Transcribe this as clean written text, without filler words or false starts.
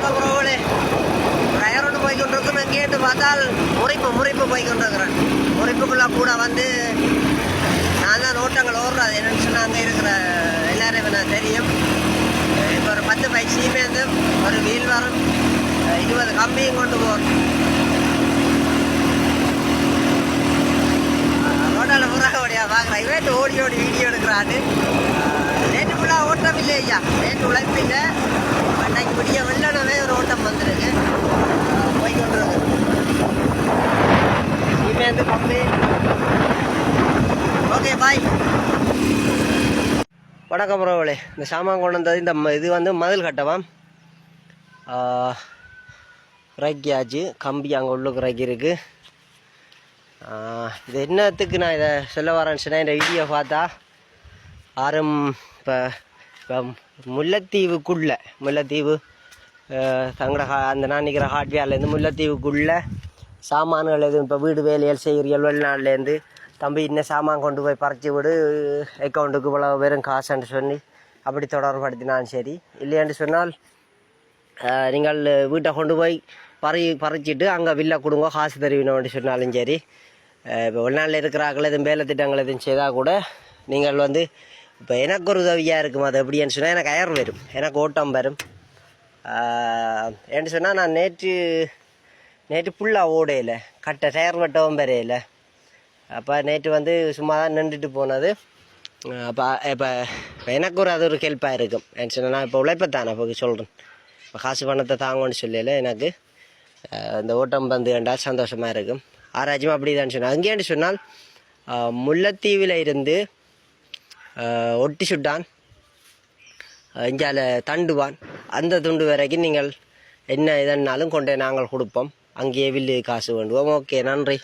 வணக்கம் ரோவலே. டயரோடு போய் கொண்டிருக்கோம். இங்கேட்டு பார்த்தால் முறிப்பு போய் கொண்டிருக்கிறேன். முறிப்புக்குள்ளே கூட வந்து நான் தான் ஓட்டங்கள் ஓடுறது என்னன்னு சொன்னால் அங்கே இருக்கிற எல்லாரும் எனக்கு தெரியும். இப்போ ஒரு 10 பைக் சீமேந்து ஒரு வீல் வரும், 20 கம்பியும் கொண்டு போகிறோம். ரோட்டால் புறாக ஓடியா பார்க்குறேன். இவேட்டு ஓடி வீடியோ எடுக்கிறான்னு. நேற்று ஃபுல்லாக ஓட்டம் இல்லை ஐயா, நேற்று உழைப்பில்லை. அன்னைக்கு விடிய வெள்ளனவே ஒரு ஓட்டம் வந்துருக்கு. போய்கொண்டு சீமேந்து கம்பி. Okay bye. வணக்கம் ரோவலே. இந்த சாமான் கொண்டு வந்தது இந்த இது வந்து மதில் கட்டவாம் இறக்கியாச்சு. கம்பி அங்கே உள்ளுக்கு இறக்கி இருக்கு. இது என்னத்துக்கு நான் இதை சொல்ல வரேன்னு சொன்னால், இந்த வீடியோ பார்த்தா ஆரம் இப்போ முல்லைத்தீவு தங்கட அந்த நான் நிற்கிற ஹார்ட்வேர்லேருந்து முல்லைத்தீவுக்குள்ளே சாமான்கள் எதுவும் இப்போ வீடு வேலைகள் செய்கிறீர்கள் வெளிநாட்டிலேருந்து தம்பி இன்னும் சாமான் கொண்டு போய் பறிச்சு விடு, அக்கௌண்ட்டுக்கு இவ்வளோ வெறும் காசுன்னு சொல்லி அப்படி தொடர்படுத்தினாலும் சரி, இல்லையான்னு சொன்னால் நீங்கள் வீட்டை கொண்டு போய் பறிச்சிட்டு அங்கே வில்லை கொடுங்க காசு தருவினோன்னு சொன்னாலும் சரி, இப்போ வெளிநாட்டில் இருக்கிறார்கள் எதுவும் வேலை திட்டங்கள் எதுவும் செய்தால் கூட நீங்கள் வந்து இப்போ எனக்கு ஒரு உதவியாக இருக்கும். அது எப்படின்னு சொன்னால் எனக்கு அயர் வரும், எனக்கு ஓட்டம் வரும். ஏன்னு சொன்னால் நான் நேற்று ஃபுல்லாக ஓடையில் கட்ட டயர் வெட்டவும் வரையில. அப்போ நேற்று வந்து சும்மா தான் நின்றுட்டு போனது. அப்போ இப்போ எனக்கு அது ஒரு ஹெல்ப்பாக இருக்கும். ஏன்னு சொன்னால் நான் இப்போ உழைப்பத்தானே இப்போ சொல்கிறேன். இப்போ காசு பணத்தை தாங்கன்னு சொல்லல எனக்கு இந்த ஓட்டம் வந்து கண்டால் சந்தோஷமாக இருக்கும். ஆராய்ச்சியும் அப்படி தான் சொன்னால் அங்கேன்னு சொன்னால் முல்லைத்தீவில் இருந்து ஒட்டி சுட்டான் இஞ்சால தண்டுவான் அந்த துண்டு வரைக்கும் நீங்கள் என்ன இதன்னாலும் கொண்டே நாங்கள் கொடுப்போம். அங்கேயே வில்லு காசு வேண்டுவோம். ஓகே, நன்றி.